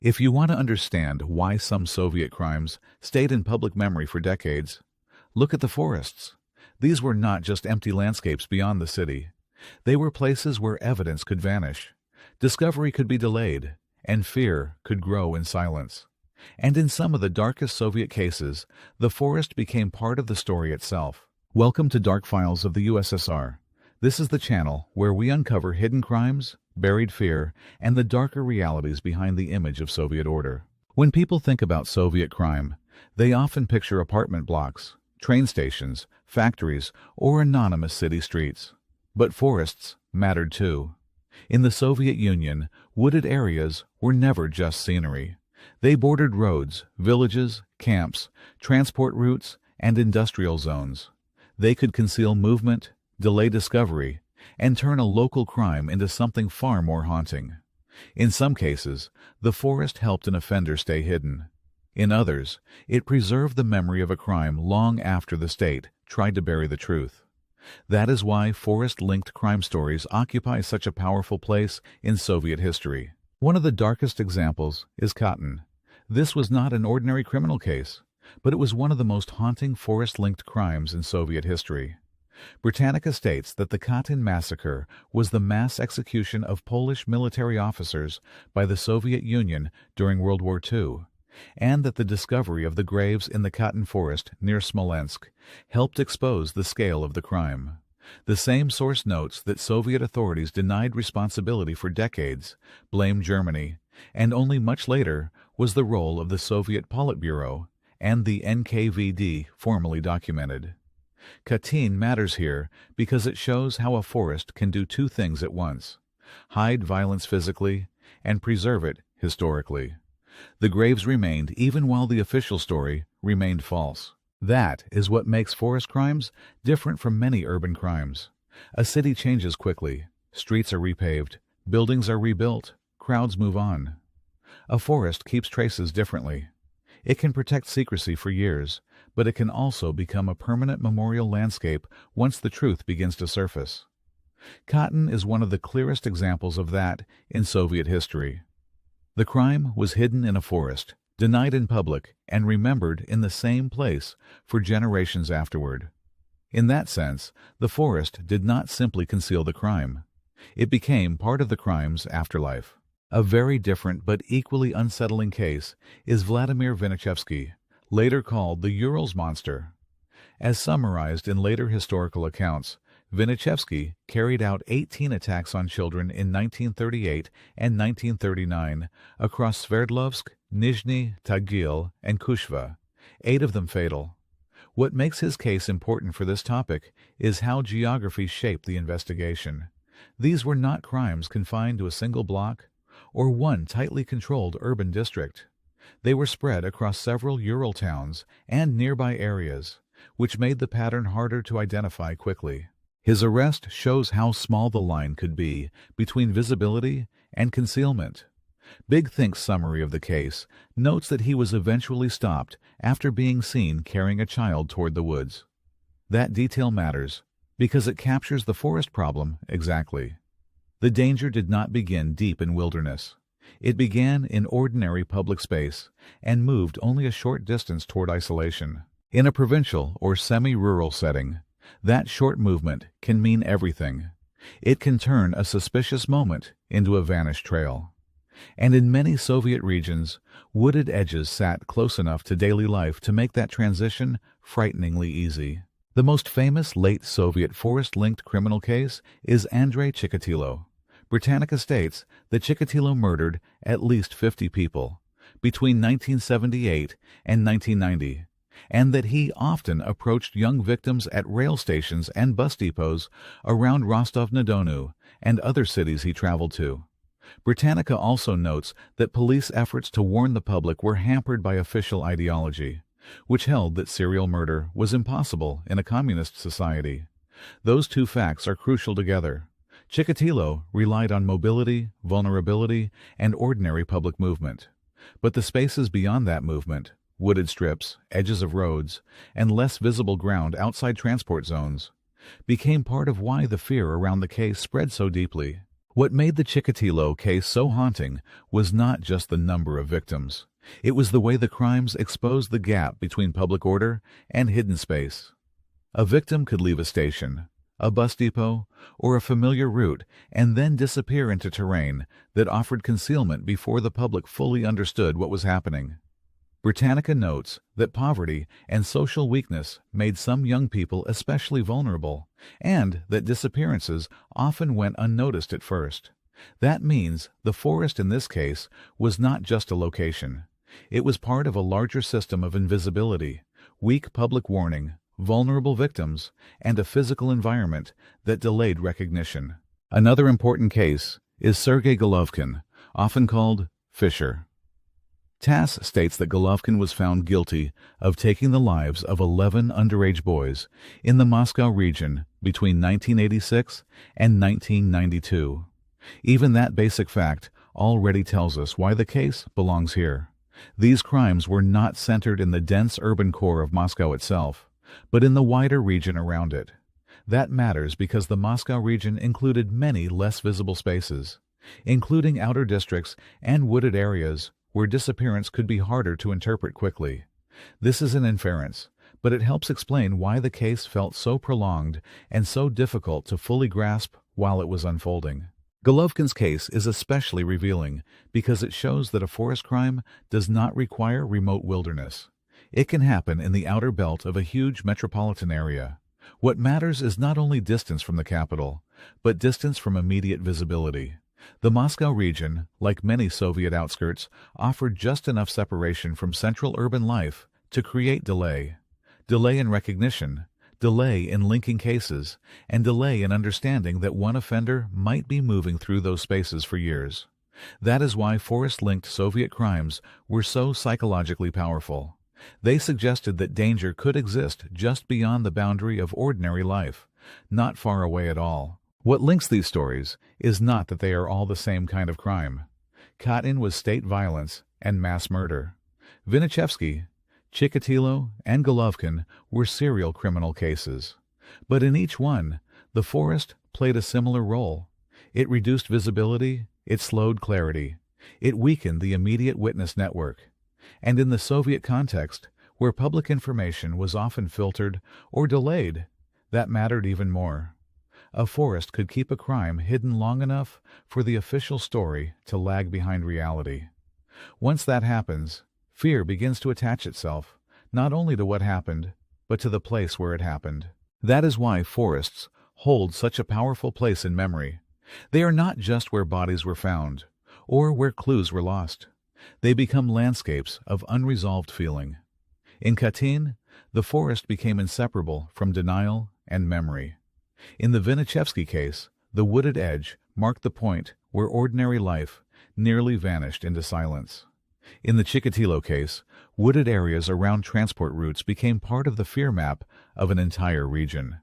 If you want to understand why some Soviet crimes stayed in public memory for decades, look at the forests. These were not just empty landscapes beyond the city. They were places where evidence could vanish, discovery could be delayed, and fear could grow in silence. And in some of the darkest Soviet cases, the forest became part of the story itself. Welcome to Dark Files of the USSR. This is the channel where we uncover hidden crimes, buried fear, and the darker realities behind the image of Soviet order. When people think about Soviet crime, they often picture apartment blocks, train stations, factories, or anonymous city streets. But forests mattered too. In the Soviet Union, wooded areas were never just scenery. They bordered roads, villages, camps, transport routes, and industrial zones. They could conceal movement, delay discovery, and turn a local crime into something far more haunting. In some cases, the forest helped an offender stay hidden. In others, it preserved the memory of a crime long after the state tried to bury the truth. That is why forest-linked crime stories occupy such a powerful place in Soviet history. One of the darkest examples is Katyn. This was not an ordinary criminal case, but it was one of the most haunting forest-linked crimes in Soviet history. Britannica states that the Katyn massacre was the mass execution of Polish military officers by the Soviet Union during World War II, and that the discovery of the graves in the Katyn forest near Smolensk helped expose the scale of the crime. The same source notes that Soviet authorities denied responsibility for decades, blamed Germany, and only much later was the role of the Soviet Politburo and the NKVD formally documented. Katyn matters here because it shows how a forest can do two things at once: hide violence physically and preserve it historically. The graves remained even while the official story remained false. That is what makes forest crimes different from many urban crimes. A city changes quickly, streets are repaved, buildings are rebuilt, crowds move on. A forest keeps traces differently. It can protect secrecy for years, but it can also become a permanent memorial landscape once the truth begins to surface. Katyn is one of the clearest examples of that in Soviet history. The crime was hidden in a forest, denied in public, and remembered in the same place for generations afterward. In that sense, the forest did not simply conceal the crime. It became part of the crime's afterlife. A very different but equally unsettling case is Vladimir Vinichevsky, later called the Urals monster. As summarized in later historical accounts, Vinichevsky carried out 18 attacks on children in 1938 and 1939 across Sverdlovsk, Nizhny Tagil, and Kushva, 8 of them fatal. What makes his case important for this topic is how geography shaped the investigation. These were not crimes confined to a single block or one tightly controlled urban district. They were spread across several Ural towns and nearby areas, which made the pattern harder to identify quickly. His arrest shows how small the line could be between visibility and concealment. Big Think's summary of the case notes that he was eventually stopped after being seen carrying a child toward the woods. That detail matters because it captures the forest problem exactly. The danger did not begin deep in wilderness. It began in ordinary public space and moved only a short distance toward isolation. In a provincial or semi-rural setting, that short movement can mean everything. It can turn a suspicious moment into a vanished trail. And in many Soviet regions, wooded edges sat close enough to daily life to make that transition frighteningly easy. The most famous late Soviet forest-linked criminal case is Andrei Chikatilo. Britannica states that Chikatilo murdered at least 50 people between 1978 and 1990, and that he often approached young victims at rail stations and bus depots around Rostov-na-Donu and other cities he traveled to. Britannica also notes that police efforts to warn the public were hampered by official ideology, which held that serial murder was impossible in a communist society. Those two facts are crucial together. Chikatilo relied on mobility, vulnerability, and ordinary public movement. But the spaces beyond that movement, wooded strips, edges of roads, and less visible ground outside transport zones, became part of why the fear around the case spread so deeply. What made the Chikatilo case so haunting was not just the number of victims. It was the way the crimes exposed the gap between public order and hidden space. A victim could leave a station, a bus depot, or a familiar route and then disappear into terrain that offered concealment before the public fully understood what was happening. Britannica notes that poverty and social weakness made some young people especially vulnerable, and that disappearances often went unnoticed at first. That means the forest in this case was not just a location. It was part of a larger system of invisibility, weak public warning, vulnerable victims, and a physical environment that delayed recognition. Another important case is Sergei Golovkin, often called Fisher. TASS states that Golovkin was found guilty of taking the lives of 11 underage boys in the Moscow region between 1986 and 1992. Even that basic fact already tells us why the case belongs here. These crimes were not centered in the dense urban core of Moscow itself, but in the wider region around it. That matters because the Moscow region included many less visible spaces, including outer districts and wooded areas where disappearance could be harder to interpret quickly. This is an inference, but it helps explain why the case felt so prolonged and so difficult to fully grasp while it was unfolding. Golovkin's case is especially revealing because it shows that a forest crime does not require remote wilderness. It can happen in the outer belt of a huge metropolitan area. What matters is not only distance from the capital, but distance from immediate visibility. The Moscow region, like many Soviet outskirts, offered just enough separation from central urban life to create delay. Delay in recognition, delay in linking cases, and delay in understanding that one offender might be moving through those spaces for years. That is why forest-linked Soviet crimes were so psychologically powerful. They suggested that danger could exist just beyond the boundary of ordinary life, not far away at all. What links these stories is not that they are all the same kind of crime. Katyn was state violence and mass murder. Vinichevsky, Chikatilo, and Golovkin were serial criminal cases. But in each one, the forest played a similar role. It reduced visibility, it slowed clarity, it weakened the immediate witness network. And in the Soviet context, where public information was often filtered or delayed, that mattered even more. A forest could keep a crime hidden long enough for the official story to lag behind reality. Once that happens, fear begins to attach itself, not only to what happened, but to the place where it happened. That is why forests hold such a powerful place in memory. They are not just where bodies were found, or where clues were lost. They become landscapes of unresolved feeling. In Katyn, the forest became inseparable from denial and memory. In the Vinichevsky case, the wooded edge marked the point where ordinary life nearly vanished into silence. In the Chikatilo case, wooded areas around transport routes became part of the fear map of an entire region.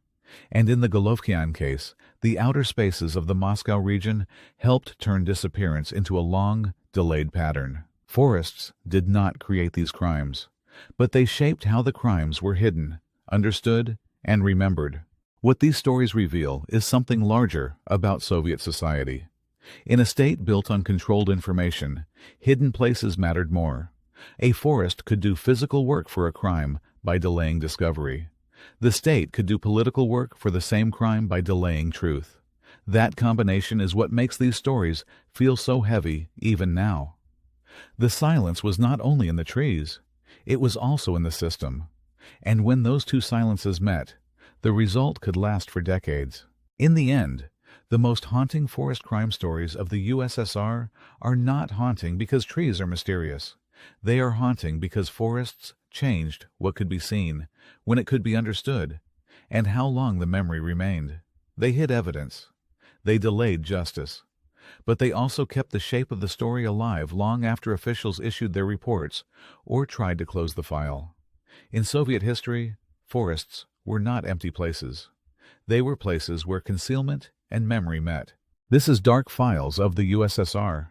And in the Golovkin case, the outer spaces of the Moscow region helped turn disappearance into a long, delayed pattern. Forests did not create these crimes, but they shaped how the crimes were hidden, understood, and remembered. What these stories reveal is something larger about Soviet society. In a state built on controlled information, hidden places mattered more. A forest could do physical work for a crime by delaying discovery. The state could do political work for the same crime by delaying truth. That combination is what makes these stories feel so heavy even now. The silence was not only in the trees, it was also in the system. And when those two silences met, the result could last for decades. In the end, the most haunting forest crime stories of the USSR are not haunting because trees are mysterious. They are haunting because forests changed what could be seen, when it could be understood, and how long the memory remained. They hid evidence. They delayed justice. But they also kept the shape of the story alive long after officials issued their reports or tried to close the file. In Soviet history, forests were not empty places. They were places where concealment and memory met. This is Dark Files of the USSR.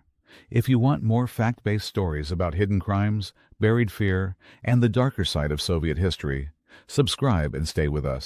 If you want more fact-based stories about hidden crimes, buried fear, and the darker side of Soviet history, subscribe and stay with us.